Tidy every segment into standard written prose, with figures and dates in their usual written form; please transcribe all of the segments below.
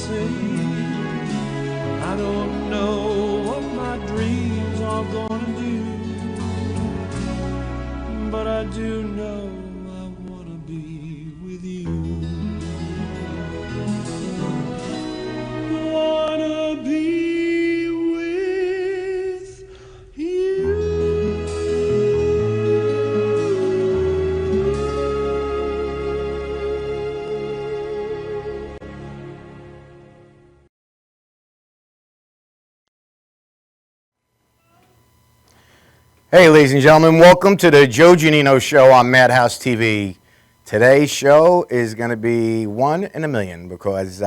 say. I don't know what my dreams are gonna do, but I do know I wanna be with you. Wanna be with you. Hey, ladies and gentlemen, welcome to the Joe Giannino Show on Madhouse TV. Today's show is going to be one in a million because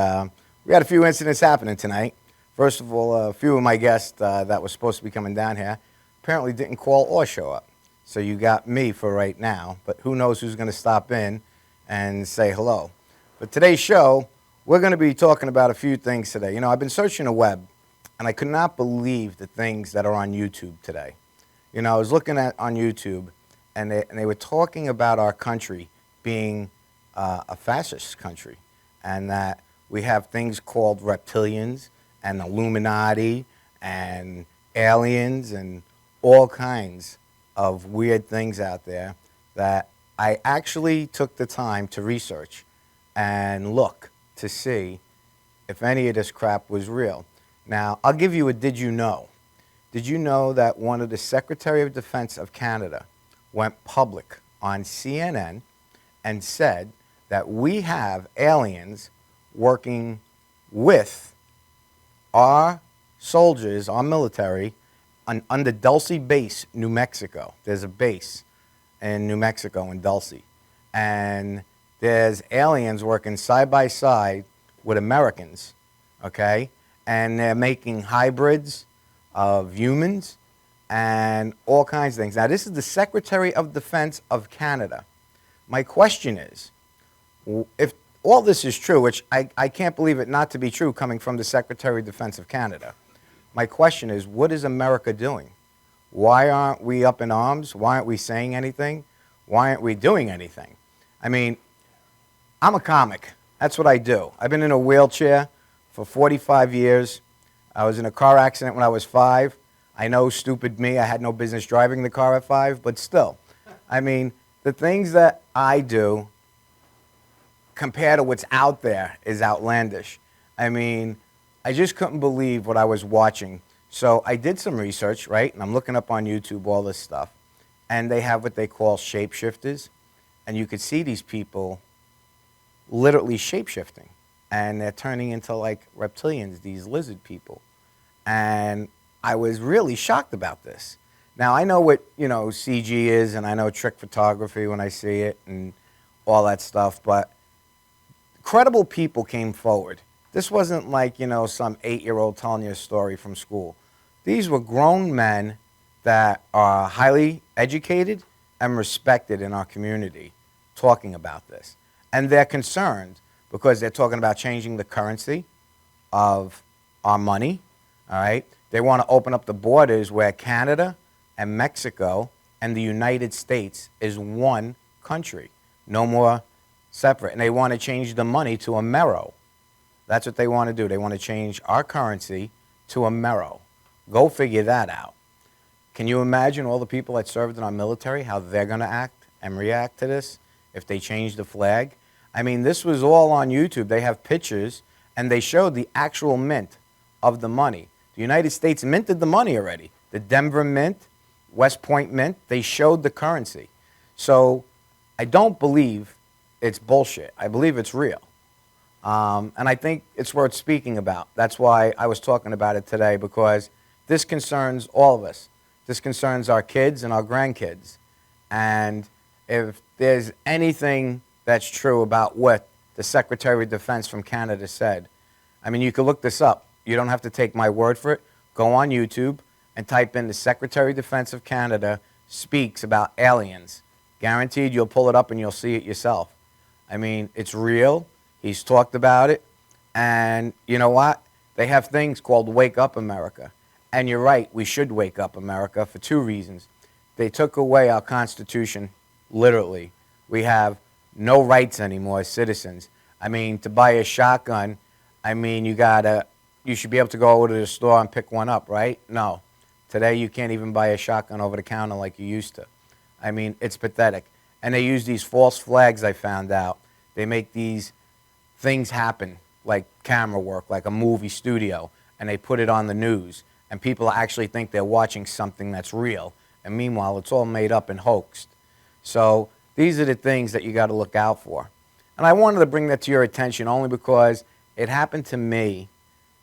we had a few incidents happening tonight. First of all, a few of my guests that were supposed to be coming down here apparently didn't call or show up. So you got me for right now, but who knows who's going to stop in and say hello. But today's show, we're going to be talking about a few things today. You know, I've been searching the web, and I could not believe the things that are on YouTube today. You know, I was looking at on YouTube, and they were talking about our country being a fascist country, and that we have things called reptilians and Illuminati and aliens and all kinds of weird things out there that I actually took the time to research and look to see if any of this crap was real. Now, I'll give you a did you know. Did you know that one of the Secretary of Defense of Canada went public on CNN and said that we have aliens working with our soldiers, our military, under Dulce Base, New Mexico. There's a base in New Mexico in Dulce. And there's aliens working side by side with Americans, okay? And they're making hybrids of humans and all kinds of things. Now, this is the Secretary of Defense of Canada. My question is, if all this is true, which I can't believe it not to be true coming from the Secretary of Defense of Canada, my question is, what is America doing? Why aren't we up in arms? Why aren't we saying anything? Why aren't we doing anything? I mean, I'm a comic. That's what I do. I've been in a wheelchair for 45 years. I was in a car accident when I was 5. I know, stupid me, I had no business driving the car at 5, but still. I mean, the things that I do compared to what's out there is outlandish. I mean, I just couldn't believe what I was watching. So I did some research, right? And I'm looking up on YouTube all this stuff. And they have what they call shapeshifters. And you could see these people literally shapeshifting. And they're turning into like reptilians, these lizard people. And I was really shocked about this. Now, I know what, you know, CG is, and I know trick photography when I see it and all that stuff, but credible people came forward. This wasn't like, you know, some 8-year-old telling you a story from school. These were grown men that are highly educated and respected in our community talking about this. And they're concerned because they're talking about changing the currency of our money, all right? They want to open up the borders where Canada and Mexico and the United States is one country, no more separate. And they want to change the money to a Mero. That's what they want to do. They want to change our currency to a Mero. Go figure that out. Can you imagine all the people that served in our military, how they're going to act and react to this if they change the flag? I mean, this was all on YouTube. They have pictures, and they showed the actual mint of the money. The United States minted the money already. The Denver Mint, West Point Mint, they showed the currency. So I don't believe it's bullshit. I believe it's real. And I think it's worth speaking about. That's why I was talking about it today, because this concerns all of us. This concerns our kids and our grandkids. And if there's anything that's true about what the Secretary of Defense from Canada said, I mean, you could look this up. You don't have to take my word for it. Go on YouTube and type in the Secretary of Defense of Canada speaks about aliens. Guaranteed you'll pull it up and you'll see it yourself. I mean, it's real. He's talked about it. And you know what? They have things called Wake Up America. And you're right, we should wake up America for 2 reasons. They took away our Constitution, literally. We have no rights anymore as citizens. I mean, to buy a shotgun, I mean, you should be able to go over to the store and pick one up, right? No. Today you can't even buy a shotgun over the counter like you used to. I mean, it's pathetic. And they use these false flags, I found out. They make these things happen, like camera work, like a movie studio, and they put it on the news. And people actually think they're watching something that's real. And meanwhile, it's all made up and hoaxed. So these are the things that you got to look out for. And I wanted to bring that to your attention only because it happened to me.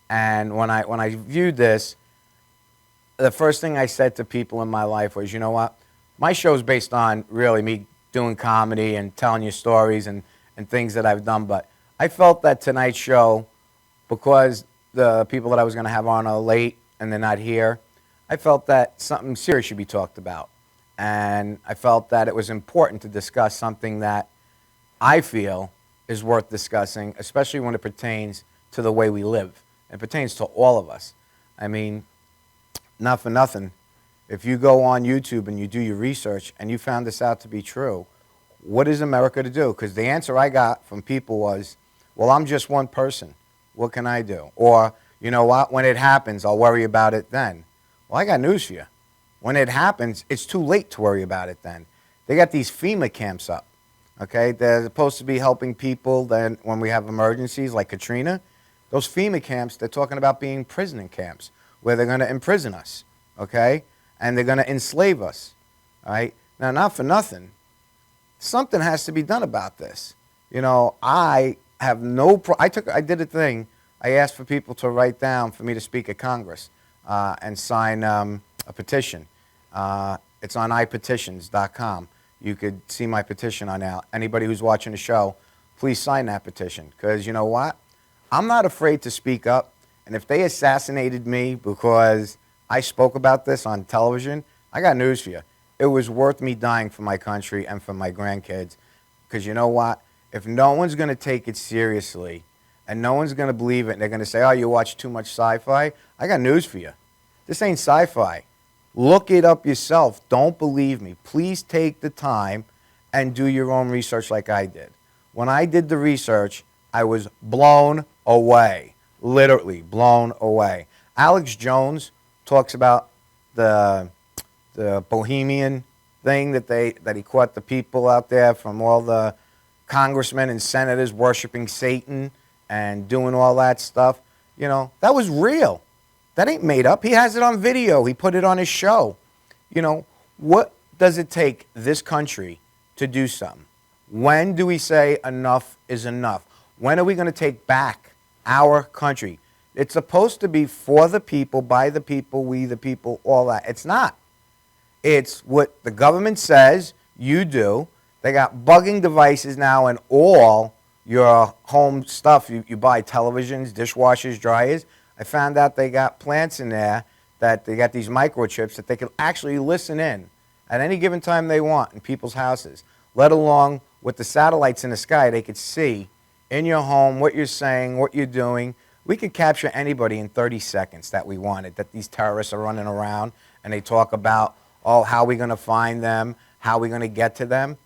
And when I viewed this, the first thing I said to people in my life was, you know what? My show's based on really me doing comedy and telling you stories and things that I've done. But I felt that tonight's show, because the people that I was going to have on are late and they're not here, I felt that something serious should be talked about. And I felt that it was important to discuss something that I feel is worth discussing, especially when it pertains to the way we live. It pertains to all of us. I mean, not for nothing, if you go on YouTube and you do your research and you found this out to be true, what is America to do? Because the answer I got from people was, well, I'm just one person. What can I do? Or, you know what, when it happens, I'll worry about it then. Well, I got news for you. When it happens, it's too late to worry about it then. They got these FEMA camps up, okay? They're supposed to be helping people then when we have emergencies like Katrina. Those FEMA camps, they're talking about being prison camps where they're going to imprison us, okay? And they're going to enslave us, all right? Now, not for nothing, something has to be done about this. You know, I have no I did a thing. I asked for people to write down for me to speak at Congress and sign a petition. It's on ipetitions.com. You could see my petition on now. Anybody who's watching the show, please sign that petition. Because you know what? I'm not afraid to speak up. And if they assassinated me because I spoke about this on television, I got news for you. It was worth me dying for my country and for my grandkids. Because you know what? If no one's going to take it seriously and no one's going to believe it and they're going to say, oh, you watch too much sci-fi, I got news for you. This ain't sci-fi. Look it up yourself. Don't believe me. Please take the time and do your own research like I did. When I did the research, I was blown away. Literally blown away. Alex Jones talks about the Bohemian thing that he caught the people out there from all the congressmen and senators worshiping Satan and doing all that stuff. You know, that was real. That ain't made up. He has it on video. He put it on his show. You know, what does it take this country to do something? When do we say enough is enough? When are we going to take back our country? It's supposed to be for the people, by the people, we the people, all that. It's not. It's what the government says you do. They got bugging devices now in all your home stuff. You buy televisions, dishwashers, dryers. I found out they got plants in there that they got these microchips that they can actually listen in at any given time they want in people's houses, let alone with the satellites in the sky. They could see in your home what you're saying, what you're doing. We could capture anybody in 30 seconds that we wanted, that these terrorists are running around and they talk about, oh, how are we going to find them, how are we going to get to them.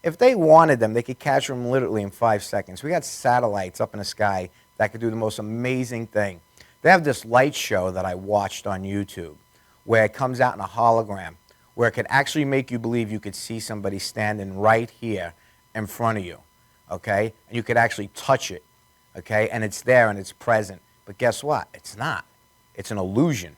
If they wanted them, they could capture them literally in 5 seconds. We got satellites up in the sky that could do the most amazing thing. They have this light show that I watched on YouTube where it comes out in a hologram, where it could actually make you believe you could see somebody standing right here in front of you, okay? And you could actually touch it, okay? And it's there and it's present. But guess what? It's not. It's an illusion.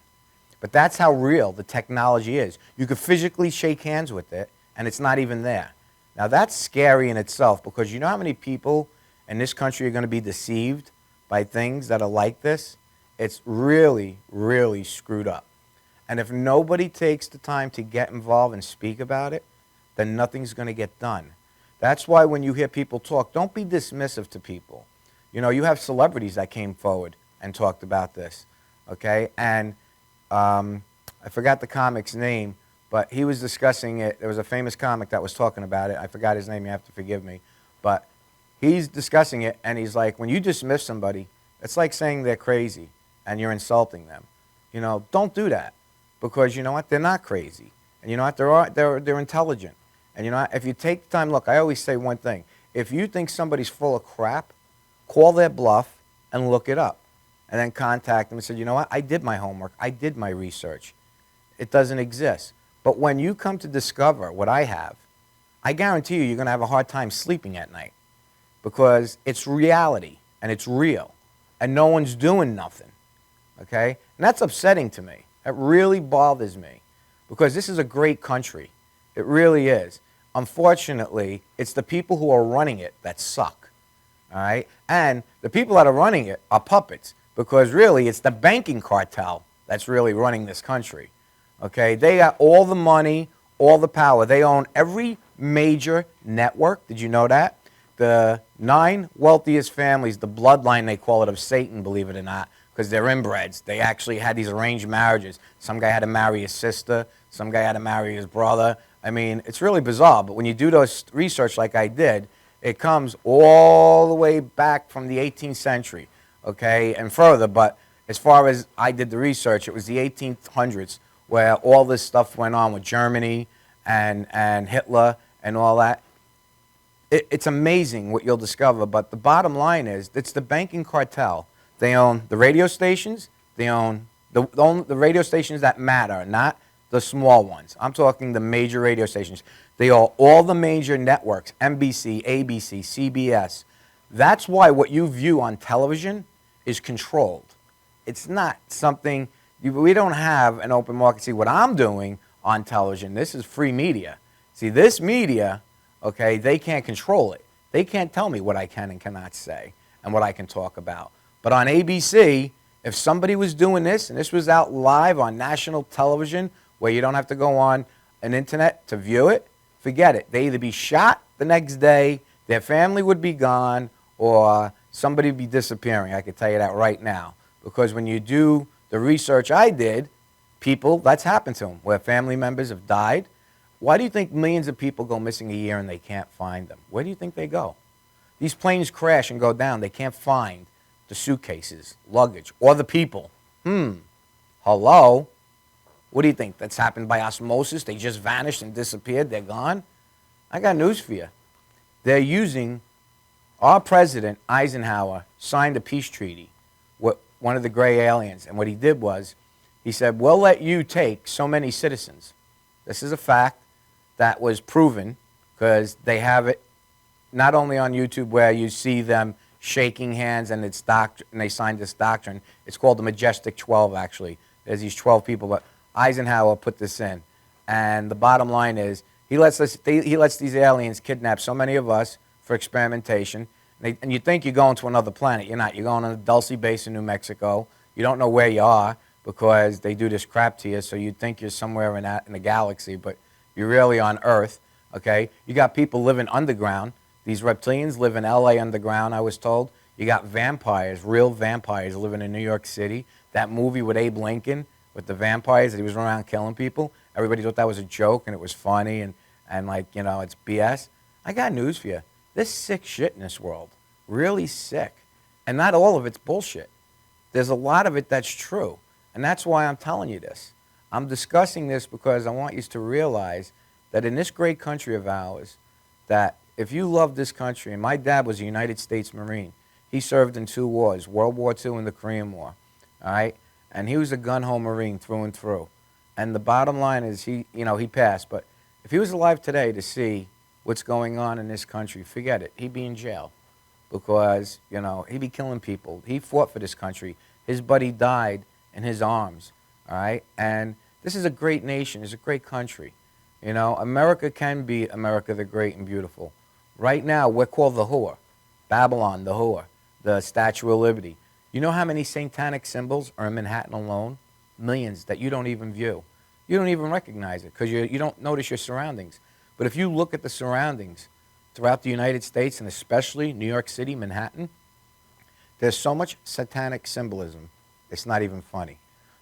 But that's how real the technology is. You could physically shake hands with it, and it's not even there. Now, that's scary in itself, because you know how many people in this country are going to be deceived by things that are like this? It's really, really screwed up. And if nobody takes the time to get involved and speak about it, then nothing's going to get done. That's why when you hear people talk, don't be dismissive to people. You know, you have celebrities that came forward and talked about this, okay? And I forgot the comic's name, but he was discussing it. There was a famous comic that was talking about it. I forgot his name. You have to forgive me. But he's discussing it, and he's like, when you dismiss somebody, it's like saying they're crazy and you're insulting them. You know, don't do that, because you know what? They're not crazy. And you know what? They're intelligent. And you know what? If you take the time, look, I always say one thing. If you think somebody's full of crap, call their bluff and look it up. And then contact them and said, you know what, I did my homework, I did my research. It doesn't exist. But when you come to discover what I have, I guarantee you're going to have a hard time sleeping at night because it's reality and it's real and no one's doing nothing, okay? And that's upsetting to me. That really bothers me because this is a great country. It really is. Unfortunately, it's the people who are running it that suck, all right? And the people that are running it are puppets because really it's the banking cartel that's really running this country, okay? They got all the money, all the power. They own every major network. Did you know that? The 9 wealthiest families, the bloodline, they call it, of Satan, believe it or not, because they're inbreds. They actually had these arranged marriages. Some guy had to marry his sister. Some guy had to marry his brother. I mean, it's really bizarre, but when you do those research like I did, it comes all the way back from the 18th century, okay, and further. But as far as I did the research, it was the 1800s where all this stuff went on with Germany and Hitler and all that. It's amazing what you'll discover, but the bottom line is it's the banking cartel. They own the radio stations. They own the radio stations that matter, not the small ones. I'm talking the major radio stations. They own all the major networks, NBC, ABC, CBS. That's why what you view on television is controlled. It's not something, we don't have an open market. See, what I'm doing on television, this is free media. See, this media, okay, they can't control it. They can't tell me what I can and cannot say and what I can talk about. But on ABC, if somebody was doing this and this was out live on national television where you don't have to go on an internet to view it, forget it. They either be shot the next day, their family would be gone, or somebody would be disappearing. I can tell you that right now. Because when you do the research I did, people, that's happened to them, where family members have died. Why do you think millions of people go missing a year and they can't find them? Where do you think they go? These planes crash and go down. They can't find the suitcases, luggage, or the people. Hello? What do you think? That's happened by osmosis? They just vanished and disappeared? They're gone? I got news for you. They're using, our president, Eisenhower, signed a peace treaty with one of the gray aliens. And what he did was, he said, we'll let you take so many citizens. This is a fact that was proven because they have it not only on YouTube where you see them shaking hands and it's and they signed this doctrine. It's called the Majestic 12, actually. There's these 12 people, but Eisenhower put this in. And the bottom line is he lets these aliens kidnap so many of us for experimentation. And you think you're going to another planet. You're not. You're going on the Dulce base in New Mexico. You don't know where you are because they do this crap to you, so you think you're somewhere in the galaxy, but you're really on Earth, okay? You got people living underground. These reptilians live in L.A. underground, I was told. You got vampires, real vampires living in New York City. That movie with Abe Lincoln, with the vampires that he was running around killing people, everybody thought that was a joke and it was funny and like, you know, it's BS. I got news for you. There's sick shit in this world, really sick. And not all of it's bullshit. There's a lot of it that's true. And that's why I'm telling you this. I'm discussing this because I want you to realize that in this great country of ours, that if you love this country, and my dad was a United States Marine. He served in 2 wars, World War II and the Korean War, all right? And he was a gun-ho Marine through and through. And the bottom line is he passed. But if he was alive today to see what's going on in this country, forget it. He'd be in jail because, you know, he'd be killing people. He fought for this country. His buddy died in his arms, all right? And this is a great nation. It's a great country. You know, America can be America the Great and Beautiful. Right now, we're called the whore. Babylon, the whore. The Statue of Liberty. You know how many satanic symbols are in Manhattan alone? Millions that you don't even view. You don't even recognize it because you don't notice your surroundings. But if you look at the surroundings throughout the United States and especially New York City, Manhattan, there's so much satanic symbolism, it's not even funny.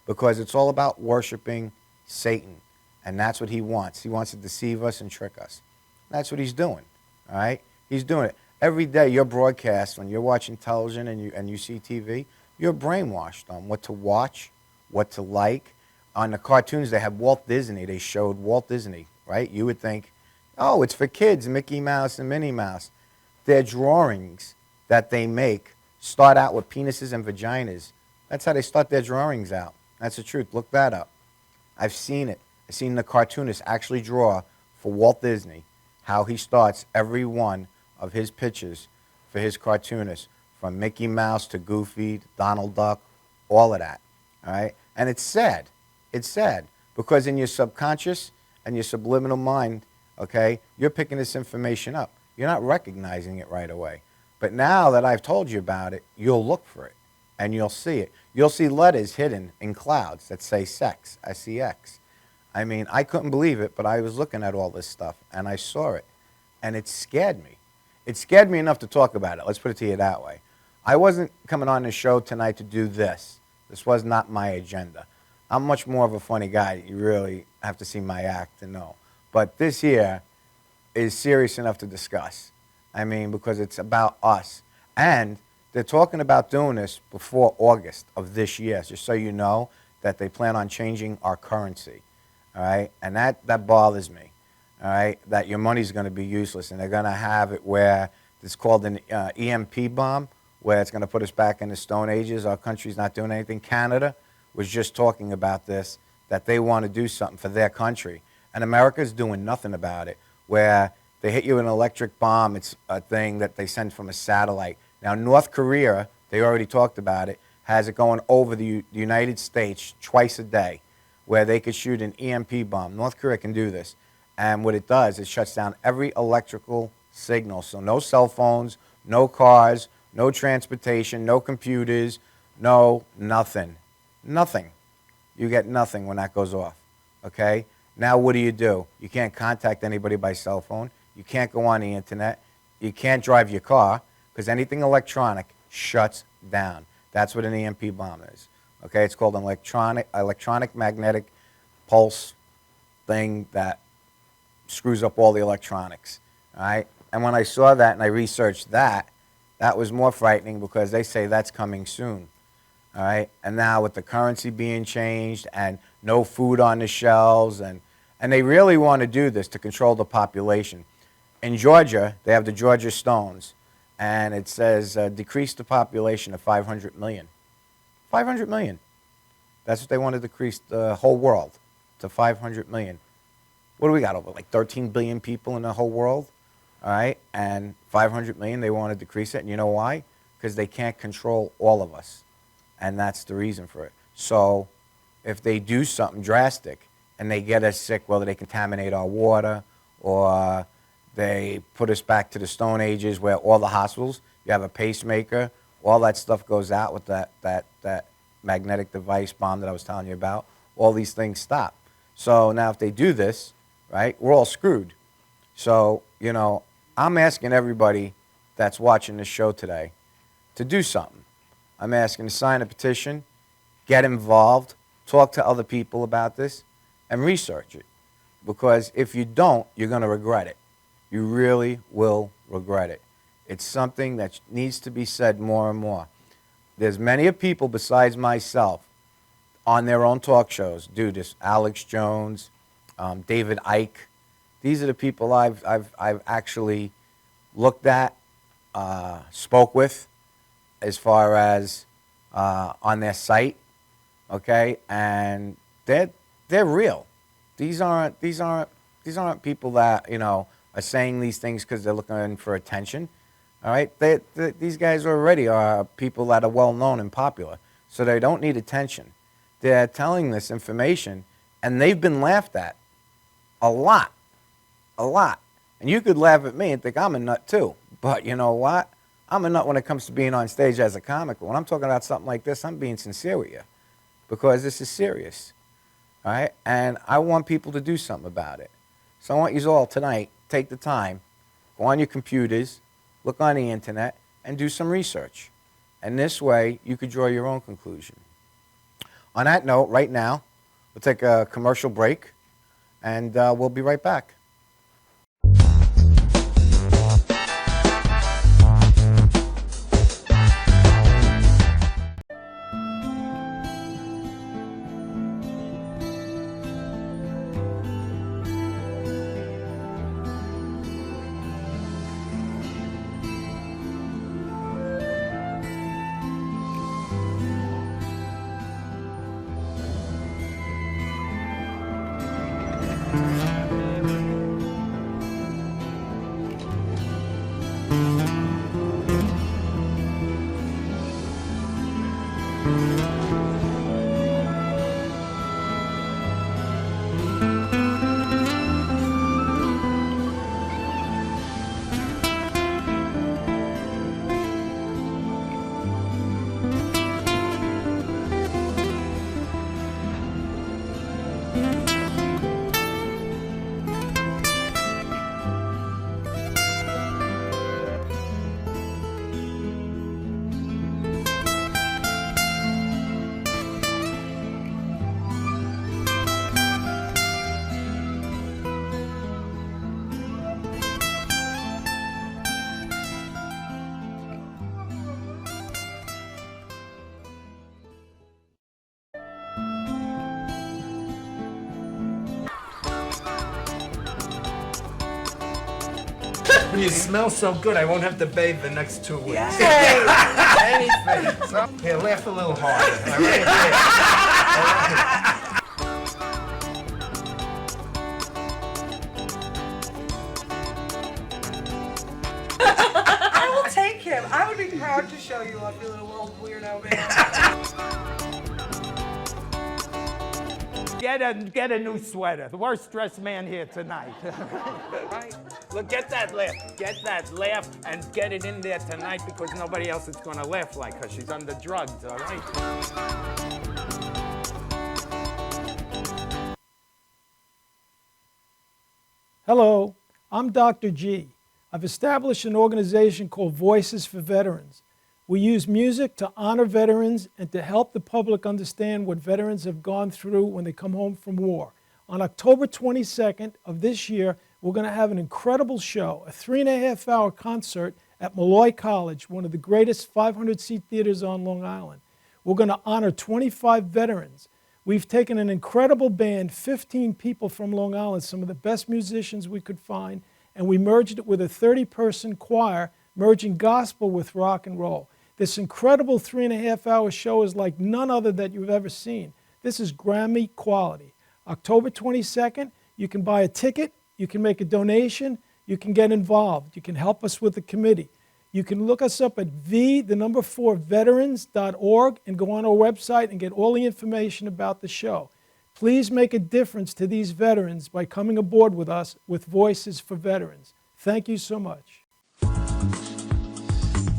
Because it's all about worshiping Satan. And that's what he wants. He wants to deceive us and trick us. That's what he's doing, all right? He's doing it. Every day, your broadcast, when you're watching television and you see TV, you're brainwashed on what to watch, what to like. On the cartoons, they have Walt Disney. They showed Walt Disney, right? You would think, oh, it's for kids, Mickey Mouse and Minnie Mouse. They're drawings that they make start out with penises and vaginas. That's how they start their drawings out. That's the truth. Look that up. I've seen it. I've seen the cartoonist actually draw for Walt Disney how he starts every one of his pictures for his cartoonists, from Mickey Mouse to Goofy to Donald Duck, all of that. All right? And it's sad. It's sad because in your subconscious and your subliminal mind, okay, you're picking this information up. You're not recognizing it right away. But now that I've told you about it, you'll look for it and you'll see it. You'll see letters hidden in clouds that say sex, S-E-X. I mean, I couldn't believe it, but I was looking at all this stuff and I saw it and it scared me. It scared me enough to talk about it. Let's put it to you that way. I wasn't coming on the show tonight to do this. This was not my agenda. I'm much more of a funny guy. You really have to see my act to know. But this here is serious enough to discuss. I mean, because it's about us. And they're talking about doing this before August of this year, just so you know that they plan on changing our currency. All right? And that bothers me. All right? That your money's going to be useless. And they're going to have it where it's called an EMP bomb, where it's going to put us back in the Stone Ages. Our country's not doing anything. Canada was just talking about this, that they want to do something for their country. And America's doing nothing about it, where they hit you with an electric bomb. It's a thing that they send from a satellite. Now, North Korea, they already talked about it, has it going over the United States twice a day, where they could shoot an EMP bomb. North Korea can do this. And what it does, it shuts down every electrical signal. So no cell phones, no cars, no transportation, no computers, no nothing. Nothing. You get nothing when that goes off, okay? Now what do? You can't contact anybody by cell phone. You can't go on the internet. You can't drive your car because anything electronic shuts down. That's what an EMP bomb is, okay? It's called an electronic magnetic pulse thing that screws up all the electronics, all right? And when I saw that and I researched that, that was more frightening because they say that's coming soon. All right, and now with the currency being changed and no food on the shelves, and they really want to do this to control the population. In Georgia, they have the Georgia Stones, and it says decrease the population of 500 million. 500 million. That's what they want to decrease the whole world to 500 million. What do we got over like 13 billion people in the whole world? All right, and 500 million, they want to decrease it, and you know why? Because they can't control all of us. And that's the reason for it. So if they do something drastic and they get us sick, whether they contaminate our water or they put us back to the Stone Ages where all the hospitals, you have a pacemaker, all that stuff goes out with that magnetic device bomb that I was telling you about, all these things stop. So now if they do this, right, we're all screwed. So, you know, I'm asking everybody that's watching this show today to do something. I'm asking to sign a petition, get involved, talk to other people about this, and research it. Because if you don't, you're going to regret it. You really will regret it. It's something that needs to be said more and more. There's many people besides myself on their own talk shows do this. Alex Jones, David Icke. These are the people I've actually looked at, spoke with, as far as on their site, okay, and they're real. These aren't people that, you know, are saying these things because they're looking for attention. All right, these guys already are people that are well known and popular, so they don't need attention. They're telling this information, and they've been laughed at a lot, and you could laugh at me and think I'm a nut too, but you know what? I'm a nut when it comes to being on stage as a comic, but when I'm talking about something like this, I'm being sincere with you because this is serious, all right? And I want people to do something about it. So I want you all tonight, take the time, go on your computers, look on the internet, and do some research. And this way, you could draw your own conclusion. On that note, right now, we'll take a commercial break, and we'll be right back. You smell so good, I won't have to bathe the next 2 weeks. Yay! Anything. So, here, laugh a little harder. All right? I will take him. I would be proud to show you off, you little old weirdo man. Get a new sweater. The worst dressed man here tonight. Right? Look, get that laugh, and get it in there tonight because nobody else is gonna laugh like her. She's under drugs, all right? Hello, I'm Dr. G. I've established an organization called Voices for Veterans. We use music to honor veterans and to help the public understand what veterans have gone through when they come home from war. On October 22nd of this year, we're going to have an incredible show, a 3.5-hour concert at Malloy College, one of the greatest 500-seat theaters on Long Island. We're going to honor 25 veterans. We've taken an incredible band, 15 people from Long Island, some of the best musicians we could find, and we merged it with a 30-person choir, merging gospel with rock and roll. This incredible 3.5-hour show is like none other that you've ever seen. This is Grammy quality. October 22nd, you can buy a ticket, you can make a donation, you can get involved, you can help us with the committee. You can look us up at v4veterans.org and go on our website and get all the information about the show. Please make a difference to these veterans by coming aboard with us with Voices for Veterans. Thank you so much.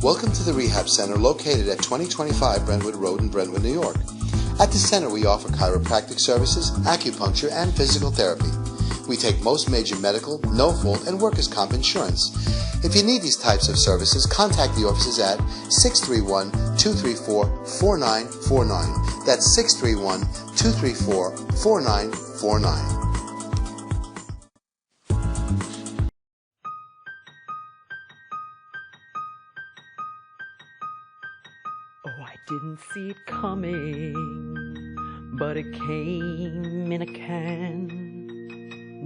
Welcome to the Rehab Center located at 2025 Brentwood Road in Brentwood, New York. At the center we offer chiropractic services, acupuncture, and physical therapy. We take most major medical, no-fault, and workers' comp insurance. If you need these types of services, contact the offices at 631-234-4949. That's 631-234-4949. Oh, I didn't see it coming, but it came in a can.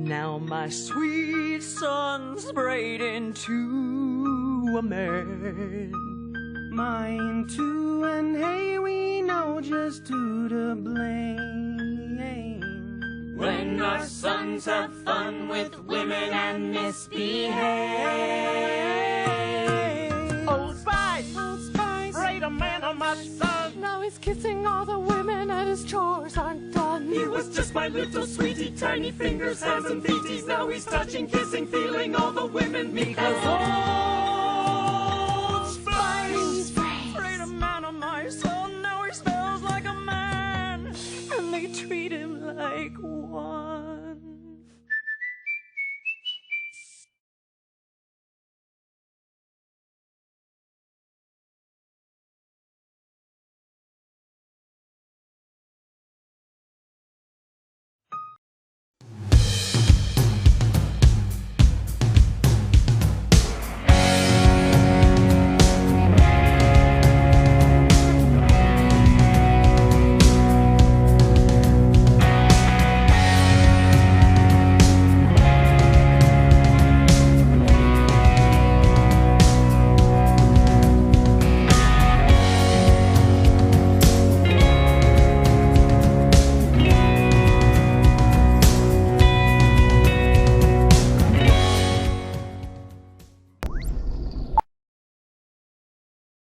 Now my sweet son's braid into a man. Mine too, and hey, we know just who to blame. When our sons have fun with women and misbehave. Old Spice, braid a man on my son. Now he's kissing all the women and his chores aren't done. He was just my little sweetie, tiny fingers, hands and feeties. Now he's touching, kissing, feeling all the women Because Old Spice braid a man on my son. Now he smells like a man, and they treat him like one.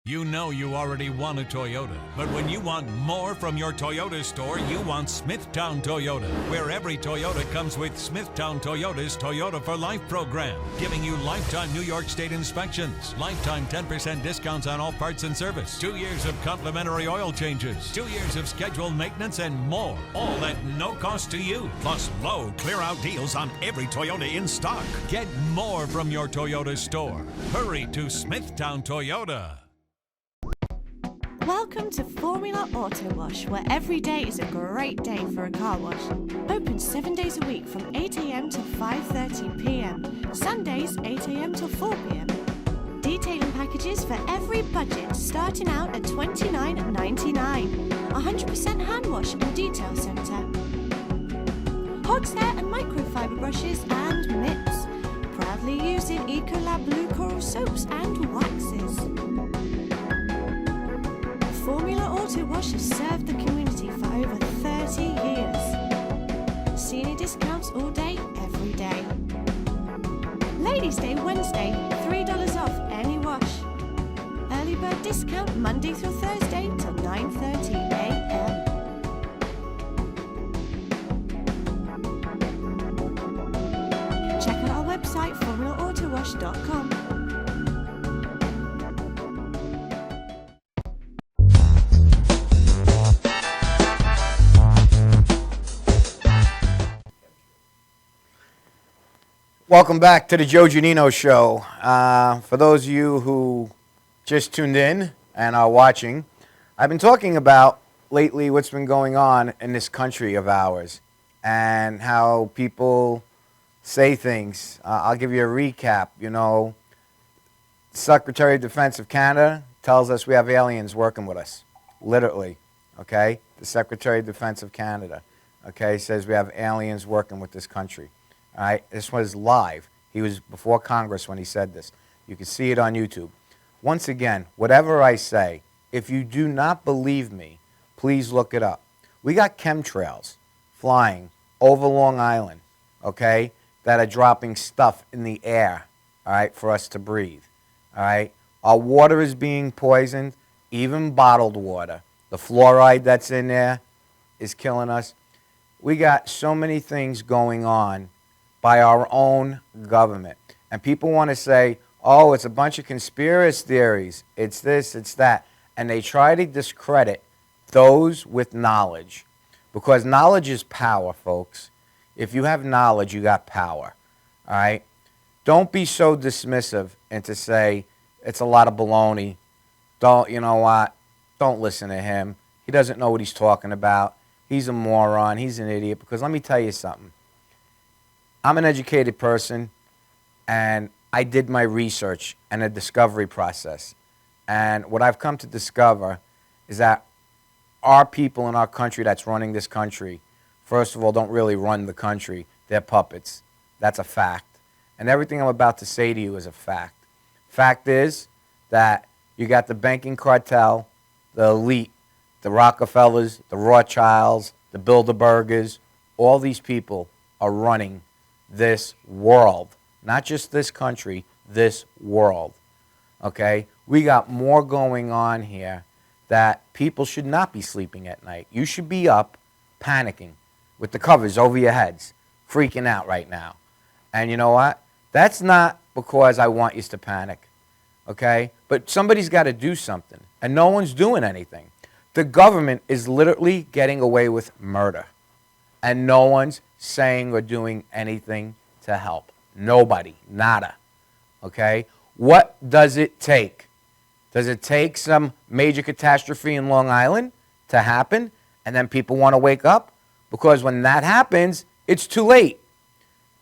You know you already want a Toyota, but when you want more from your Toyota store, you want Smithtown Toyota, where every Toyota comes with Smithtown Toyota's Toyota for Life program, giving you lifetime New York State inspections, lifetime 10% discounts on all parts and service, 2 years of complimentary oil changes, 2 years of scheduled maintenance, and more, all at no cost to you, plus low clear-out deals on every Toyota in stock. Get more from your Toyota store. Hurry to Smithtown Toyota. Welcome to Formula Auto Wash, where every day is a great day for a car wash. Open 7 days a week from 8 a.m. to 5:30 p.m. Sundays 8 a.m. till 4 p.m. Detailing packages for every budget, starting out at $29.99. 100% hand wash and detail centre. Hog's hair and microfiber brushes and mitts. Proudly safely using Ecolab Blue Coral soaps and waxes. Formula Auto Wash has served the community for over 30 years. Senior discounts all day, every day. Ladies' Day Wednesday, $3 off any wash. Early bird discount Monday through Thursday till 9:30 a.m. Check out our website, formulaautowash.com. Welcome back to the Joe Giannino Show. For those of you who just tuned in and are watching, I've been talking about lately what's been going on in this country of ours and how people say things. I'll give you a recap. You know, Secretary of Defense of Canada tells us we have aliens working with us, literally, okay? The Secretary of Defense of Canada, okay, says we have aliens working with this country. All right, this was live. He was before Congress when he said this. You can see it on YouTube. Once again, whatever I say, if you do not believe me, please look it up. We got chemtrails flying over Long Island, okay, that are dropping stuff in the air, all right, for us to breathe, all right? Our water is being poisoned, even bottled water. The fluoride that's in there is killing us. We got so many things going on by our own government. And people want to say, oh, it's a bunch of conspiracy theories. It's this, it's that. And they try to discredit those with knowledge. Because knowledge is power, folks. If you have knowledge, you got power. All right? Don't be so dismissive and to say it's a lot of baloney. Don't, you know what? Don't listen to him. He doesn't know what he's talking about. He's a moron. He's an idiot. Because let me tell you something. I'm an educated person, and I did my research and a discovery process. And what I've come to discover is that our people in our country that's running this country, first of all, don't really run the country. They're puppets. That's a fact. And everything I'm about to say to you is a fact. Fact is that you got the banking cartel, the elite, the Rockefellers, the Rothschilds, the Bilderbergers. All these people are running this world. Not just this country, this world. Okay? We got more going on here that people should not be sleeping at night. You should be up panicking with the covers over your heads, freaking out right now. And you know what? That's not because I want you to panic. Okay? But somebody's got to do something. And no one's doing anything. The government is literally getting away with murder. And no one's saying or doing anything to help. Nobody. Nada. Okay? What does it take? Does it take some major catastrophe in Long Island to happen and then people want to wake up? Because when that happens, it's too late.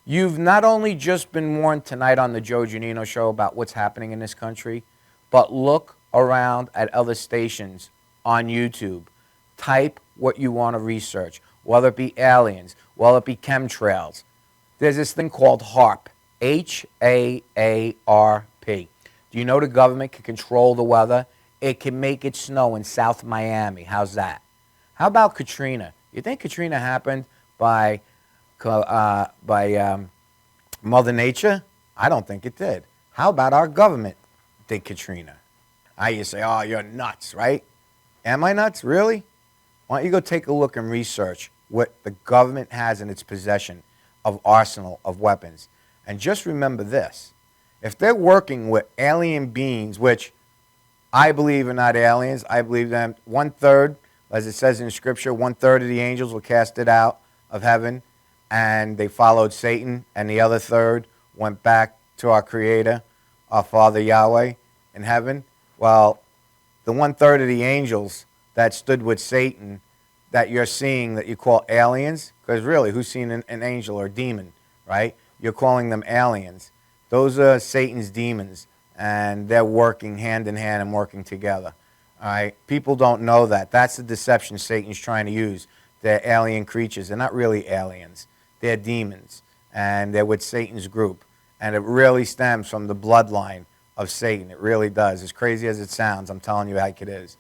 You've not only just been warned tonight on the Joe Giannino Show about what's happening in this country, but look around at other stations on YouTube. Type what you want to research, whether it be aliens, whether it be chemtrails. There's this thing called HAARP, H-A-A-R-P. Do you know the government can control the weather? It can make it snow in South Miami. How's that? How about Katrina? You think Katrina happened by Mother Nature? I don't think it did. How about our government did Katrina? You say, oh, you're nuts, right? Am I nuts? Really? Why don't you go take a look and research what the government has in its possession of arsenal of weapons. And just remember this. If they're working with alien beings, which I believe are not aliens, I believe them 1/3, as it says in Scripture, 1/3 of the angels were casted out of heaven, and they followed Satan, and the other third went back to our Creator, our Father Yahweh in heaven. Well, the 1/3 of the angels that stood with Satan that you're seeing that you call aliens, because really, who's seen an angel or a demon, right? You're calling them aliens. Those are Satan's demons, and they're working hand in hand and working together. All right? People don't know that. That's the deception Satan's trying to use. They're alien creatures. They're not really aliens. They're demons, and they're with Satan's group. And it really stems from the bloodline of Satan. It really does. As crazy as it sounds, I'm telling you like it is.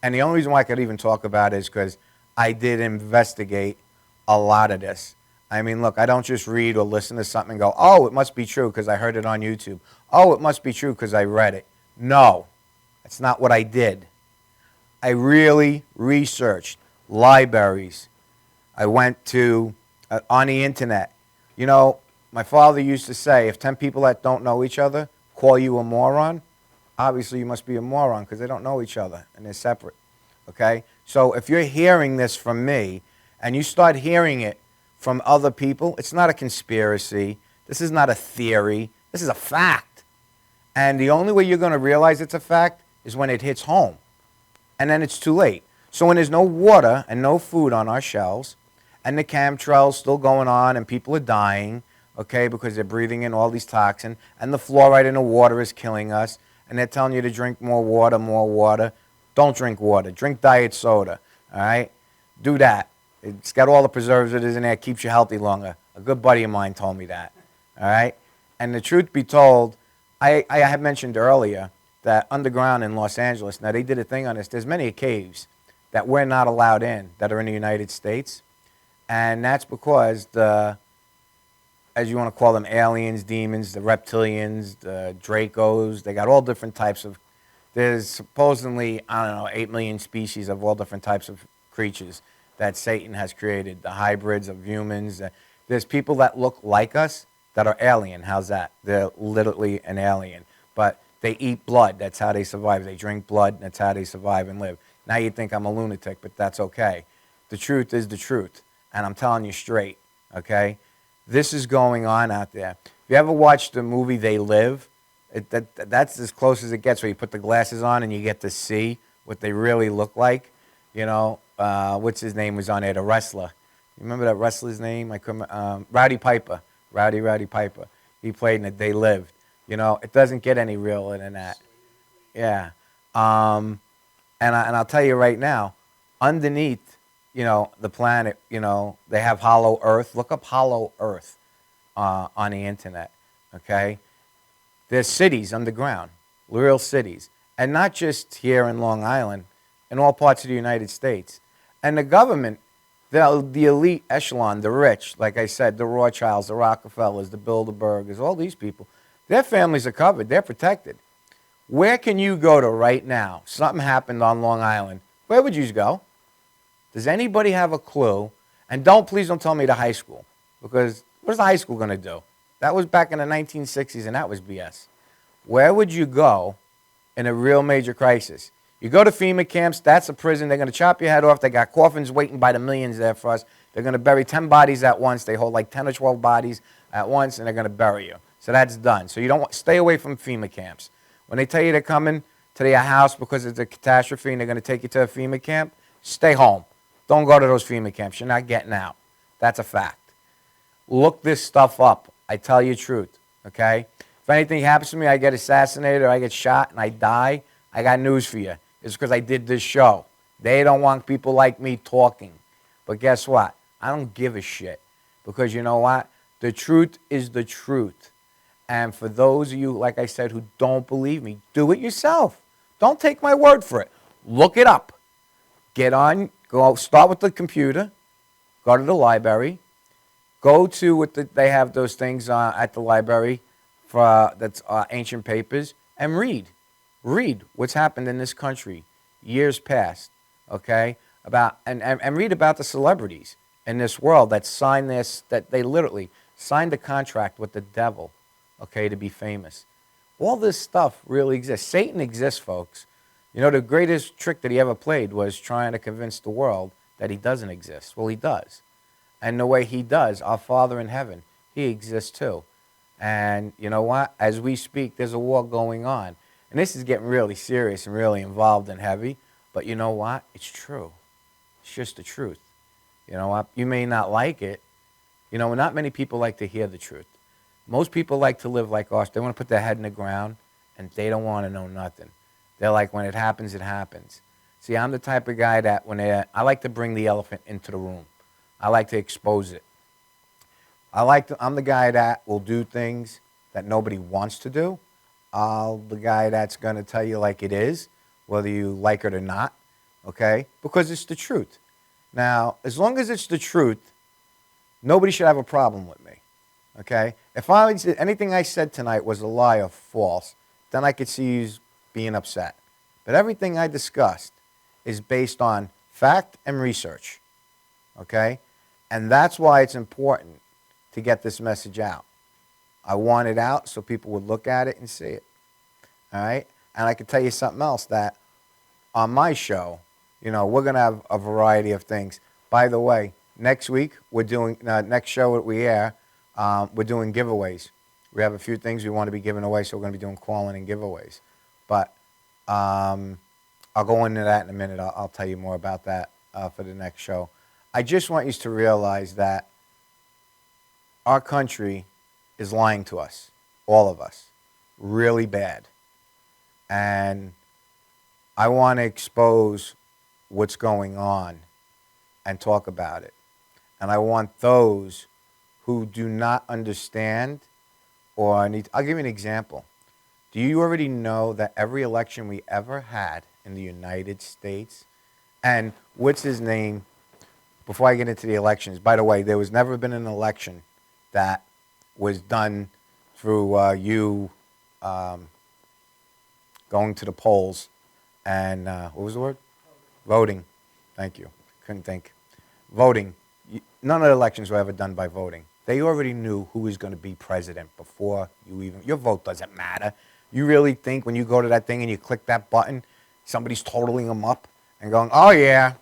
And the only reason why I could even talk about it is because I did investigate a lot of this. I mean, look, I don't just read or listen to something and go, oh, it must be true because I heard it on YouTube. Oh, it must be true because I read it. No, that's not what I did. I really researched libraries. I went to, on the internet. You know, my father used to say, if 10 people that don't know each other call you a moron, obviously you must be a moron because they don't know each other and they're separate, okay? So if you're hearing this from me and you start hearing it from other people, it's not a conspiracy. This is not a theory. This is a fact. And the only way you're going to realize it's a fact is when it hits home. And then it's too late. So when there's no water and no food on our shelves and the chemtrails still going on and people are dying, okay, because they're breathing in all these toxins and the fluoride in the water is killing us and they're telling you to drink more water. Don't drink water. Drink diet soda, all right? Do that. It's got all the preservatives in there. It keeps you healthy longer. A good buddy of mine told me that, all right? And the truth be told, I had mentioned earlier that underground in Los Angeles, now they did a thing on this. There's many caves that we're not allowed in that are in the United States. And that's because the, as you want to call them, aliens, demons, the reptilians, the Dracos, they got all different types of, there's supposedly, I don't know, 8 million species of all different types of creatures that Satan has created, the hybrids of humans. There's people that look like us that are alien. How's that? They're literally an alien. But they eat blood. That's how they survive. They drink blood. That's how they survive and live. Now you think I'm a lunatic, but that's okay. The truth is the truth. And I'm telling you straight, okay? This is going on out there. If you ever watched the movie They Live, that's as close as it gets, where you put the glasses on and you get to see what they really look like. You know, what's his name was on there, the wrestler. You remember that wrestler's name? Rowdy Piper. Rowdy Piper. He played in it. They Lived. You know, it doesn't get any realer than that. Yeah. And I'll tell you right now, underneath, you know, the planet, you know, they have Hollow Earth. Look up Hollow Earth on the internet, okay? There's cities underground, real cities. And not just here in Long Island, in all parts of the United States. And the government, the elite echelon, the rich, like I said, the Rothschilds, the Rockefellers, the Bilderbergers, all these people, their families are covered. They're protected. Where can you go to right now? Something happened on Long Island. Where would you go? Does anybody have a clue? And please don't tell me the high school, because what's the high school going to do? That was back in the 1960s, and that was BS. Where would you go in a real major crisis? You go to FEMA camps, that's a prison. They're going to chop your head off. They got coffins waiting by the millions there for us. They're going to bury 10 bodies at once. They hold like 10 or 12 bodies at once, and they're going to bury you. So that's done. So you don't stay away from FEMA camps. When they tell you they're coming to your house because it's a catastrophe and they're going to take you to a FEMA camp, stay home. Don't go to those FEMA camps. You're not getting out. That's a fact. Look this stuff up. I tell you the truth, okay? If anything happens to me, I get assassinated or I get shot and I die, I got news for you. It's because I did this show. They don't want people like me talking. But guess what? I don't give a shit. Because you know what? The truth is the truth. And for those of you, like I said, who don't believe me, do it yourself. Don't take my word for it. Look it up. Get on, go start with the computer, go to the library, go to what they have those things at the library for that's ancient papers, and read. Read what's happened in this country years past, okay? And read about the celebrities in this world that signed this, that they literally signed a contract with the devil, okay, to be famous. All this stuff really exists. Satan exists, folks. You know, the greatest trick that he ever played was trying to convince the world that he doesn't exist. Well, he does. And the way he does, our Father in heaven, he exists too. And you know what? As we speak, there's a war going on. And this is getting really serious and really involved and heavy. But you know what? It's true. It's just the truth. You know what? You may not like it. You know, not many people like to hear the truth. Most people like to live like us. They want to put their head in the ground, and they don't want to know nothing. They're like, when it happens, it happens. See, I'm the type of guy that I like to bring the elephant into the room. I like to expose it. I'm the guy that will do things that nobody wants to do, I'll the guy that's going to tell you like it is, whether you like it or not, okay? Because it's the truth. Now, as long as it's the truth, nobody should have a problem with me, okay? If anything I said tonight was a lie or false, then I could see you being upset. But everything I discussed is based on fact and research, okay? And that's why it's important to get this message out. I want it out so people would look at it and see it, all right? And I can tell you something else, that on my show, you know, we're going to have a variety of things. By the way, next week, we're doing, next show that we air, we're doing giveaways. We have a few things we want to be giving away, so we're going to be doing calling and giveaways. But I'll go into that in a minute. I'll tell you more about that for the next show. I just want you to realize that our country is lying to us, all of us, really bad. And I want to expose what's going on and talk about it. And I want those who do not understand or need, I'll give you an example. Do you already know that every election we ever had in the United States, and what's his name, before I get into the elections, by the way, there was never been an election that was done through you going to the polls and, what was the word? Voting. Thank you. Couldn't think. Voting. None of the elections were ever done by voting. They already knew who was going to be president before you even, your vote doesn't matter. You really think when you go to that thing and you click that button, somebody's totaling them up and going, oh yeah,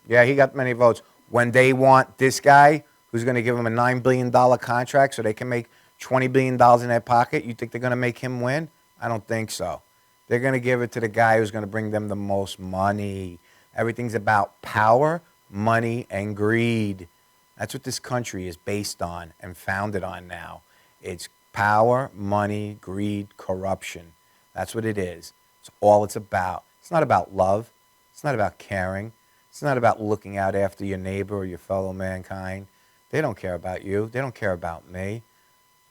he got many votes. When they want this guy who's going to give them a $9 billion contract so they can make $20 billion in their pocket, you think they're going to make him win? I don't think so. They're going to give it to the guy who's going to bring them the most money. Everything's about power, money, and greed. That's what this country is based on and founded on now. It's power, money, greed, corruption. That's what it is. It's all it's about. It's not about love. It's not about caring. It's not about looking out after your neighbor or your fellow mankind. They don't care about you. They don't care about me.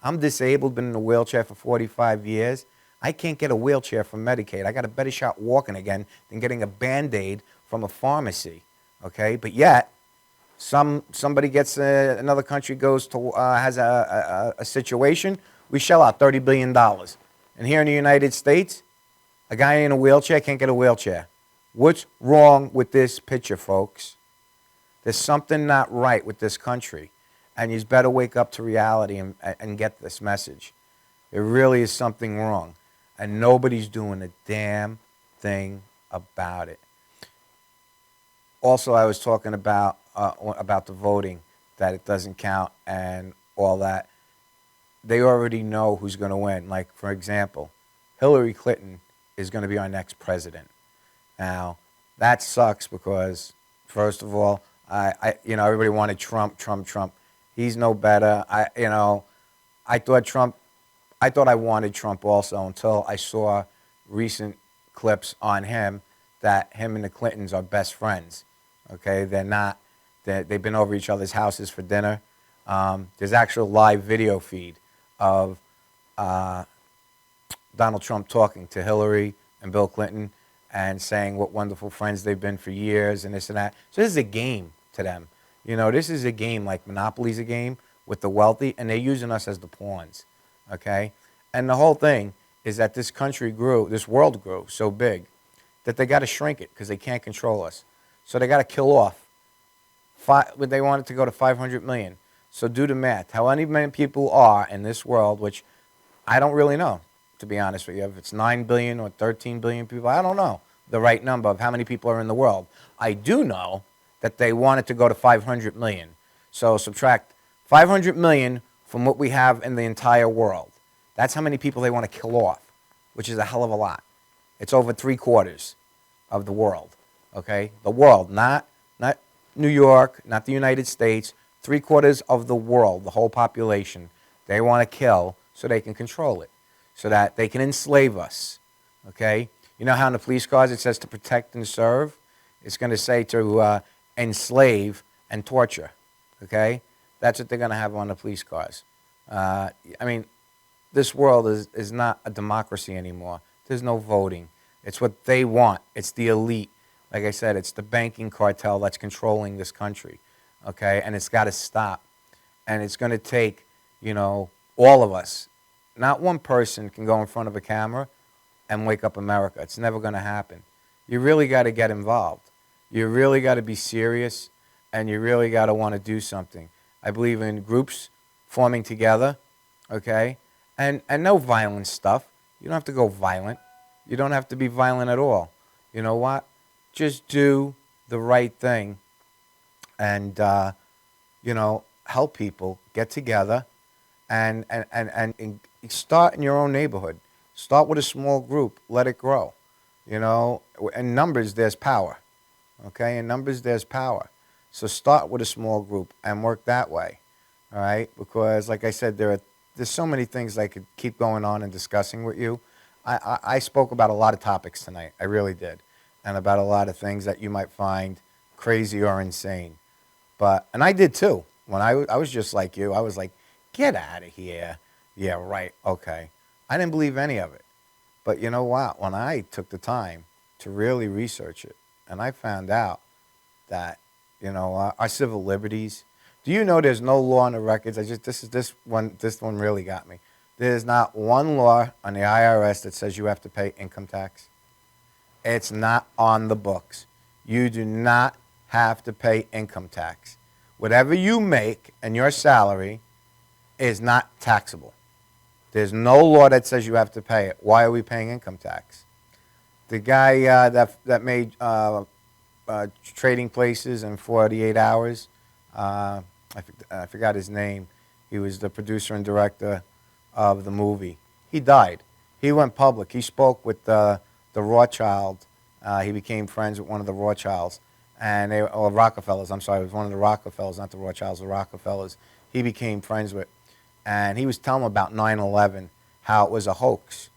I'm disabled, been in a wheelchair for 45 years. I can't get a wheelchair from Medicaid. I got a better shot walking again than getting a Band-Aid from a pharmacy, okay? But yet, somebody gets, another country goes to, has a situation, we shell out $30 billion. And here in the United States, a guy in a wheelchair can't get a wheelchair. What's wrong with this picture, folks? There's something not right with this country. And you better wake up to reality and get this message. There really is something wrong. And nobody's doing a damn thing about it. Also, I was talking about the voting, that it doesn't count and all that. They already know who's going to win. Like, for example, Hillary Clinton is going to be our next president. Now, that sucks because, first of all, everybody wanted Trump. He's no better. I thought I wanted Trump also until I saw recent clips on him that him and the Clintons are best friends. Okay, they're not. They've been over each other's houses for dinner. There's actual live video feed of Donald Trump talking to Hillary and Bill Clinton and saying what wonderful friends they've been for years and this and that. So this is a game to them. You know, this is a game like Monopoly's a game with the wealthy, and they're using us as the pawns, okay? And the whole thing is that this country grew, this world grew so big that they got to shrink it because they can't control us. So they got to kill off. They want it to go to 500 million. So do the math. How many people are in this world, which I don't really know, to be honest with you. If it's 9 billion or 13 billion people, I don't know the right number of how many people are in the world. I do know that they want it to go to 500 million. So subtract 500 million from what we have in the entire world. That's how many people they want to kill off, which is a hell of a lot. It's over 3/4 of the world, okay? The world, not New York, not the United States, 3/4 of the world, the whole population, they want to kill so they can control it, so that they can enslave us, okay? You know how in the police cars it says to protect and serve? It's going to say to enslave and torture, okay? That's what they're going to have on the police cars. I mean, this world is not a democracy anymore. There's no voting. It's what they want. It's the elite. Like I said, it's the banking cartel that's controlling this country, okay? And it's got to stop. And it's going to take, you know, all of us. Not one person can go in front of a camera and wake up America. It's never going to happen. You really got to get involved. You really got to be serious, and you really got to want to do something. I believe in groups forming together, okay? And no violent stuff. You don't have to go violent. You don't have to be violent at all. You know what? Just do the right thing and, you know, help people get together and start in your own neighborhood. Start with a small group. Let it grow. You know, in numbers, there's power. Okay? In numbers, there's power. So start with a small group and work that way. All right? Because, like I said, there's so many things I could keep going on and discussing with you. I spoke about a lot of topics tonight. I really did. And about a lot of things that you might find crazy or insane. And I did too. When I was just like you, I was like, get out of here. Yeah, right, okay. I didn't believe any of it. But you know what? When I took the time to really research it, and I found out that, you know, our civil liberties, do you know there's no law on the records? This one really got me. There's not one law on the IRS that says you have to pay income tax. It's not on the books. You do not have to pay income tax. Whatever you make and your salary is not taxable. There's no law that says you have to pay it. Why are we paying income tax? The guy that made trading places in 48 hours, I forgot his name. He was the producer and director of the movie. He died. He went public. He spoke with the Rothschild. He became friends with one of the Rothschilds, or Rockefellers. I'm sorry, it was one of the Rockefellers, not the Rothschilds, the Rockefellers. He became friends with, and he was telling them about 9/11, how it was a hoax,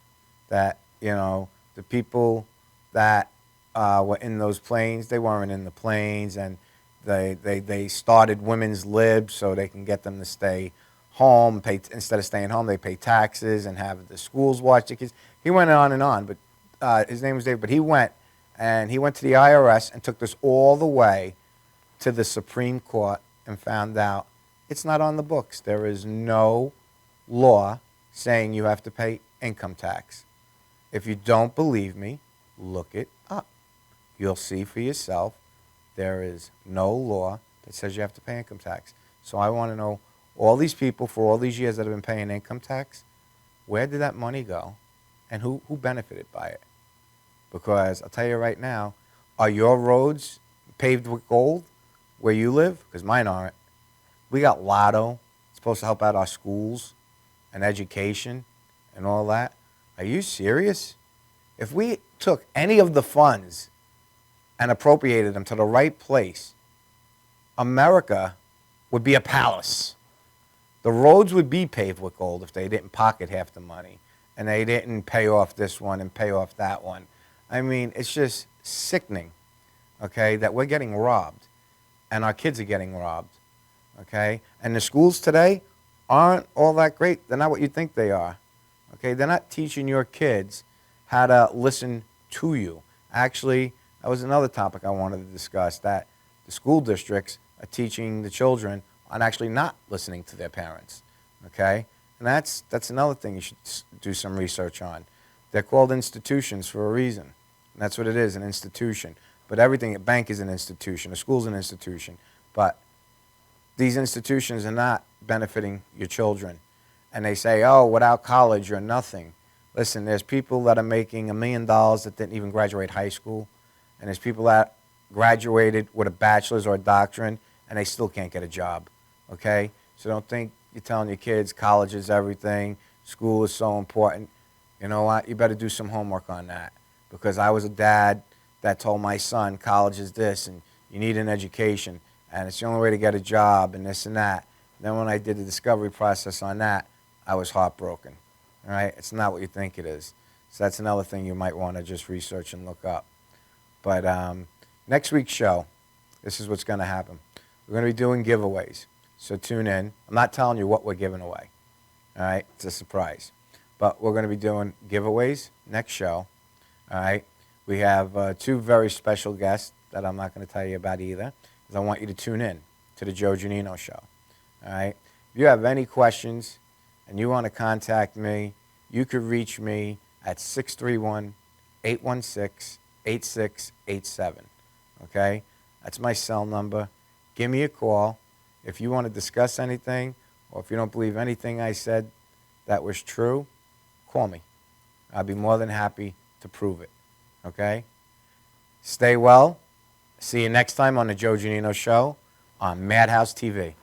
that, you know, the people that were in those planes, they weren't in the planes, and they started women's libs so they can get them to stay home. Instead of staying home, they pay taxes and have the schools watch the kids. He went on, but his name was Dave. But he went to the IRS and took this all the way to the Supreme Court and found out it's not on the books. There is no law saying you have to pay income tax. If you don't believe me, look it up. You'll see for yourself there is no law that says you have to pay income tax. So I want to know, all these people for all these years that have been paying income tax, where did that money go and who benefited by it? Because I'll tell you right now, are your roads paved with gold where you live? Because mine aren't. We got Lotto. It's supposed to help out our schools and education and all that. Are you serious? If we took any of the funds and appropriated them to the right place, America would be a palace. The roads would be paved with gold if they didn't pocket half the money and they didn't pay off this one and pay off that one. I mean, it's just sickening, okay, that we're getting robbed and our kids are getting robbed, okay? And the schools today aren't all that great. They're not what you think they are, okay? They're not teaching your kids how to listen to you. Actually, that was another topic I wanted to discuss, that the school districts are teaching the children on actually not listening to their parents, okay? And that's another thing you should do some research on. They're called institutions for a reason. And that's what it is, an institution. But everything, a bank is an institution, a school's an institution. But these institutions are not benefiting your children. And they say, oh, without college, you're nothing. Listen, there's people that are making $1 million that didn't even graduate high school. And there's people that graduated with a bachelor's or a doctorate, and they still can't get a job, okay? So don't think you're telling your kids college is everything, school is so important. You know what? You better do some homework on that. Because I was a dad that told my son, college is this, and you need an education, and it's the only way to get a job, and this and that. Then when I did the discovery process on that, I was heartbroken. All right? It's not what you think it is. So that's another thing you might want to just research and look up. But next week's show, this is what's going to happen. We're going to be doing giveaways. So tune in. I'm not telling you what we're giving away. All right? It's a surprise. but we're going to be doing giveaways next show. All right. We have 2 very special guests that I'm not going to tell you about either, because I want you to tune in to the Joe Giannino Show. All right. If you have any questions and you want to contact me, you could reach me at 631-816-8687. Okay? That's my cell number. Give me a call. If you want to discuss anything, or if you don't believe anything I said that was true, call me. I'll be more than happy to prove it. Okay? Stay well. See you next time on the Joe Giannino Show on Madhouse TV.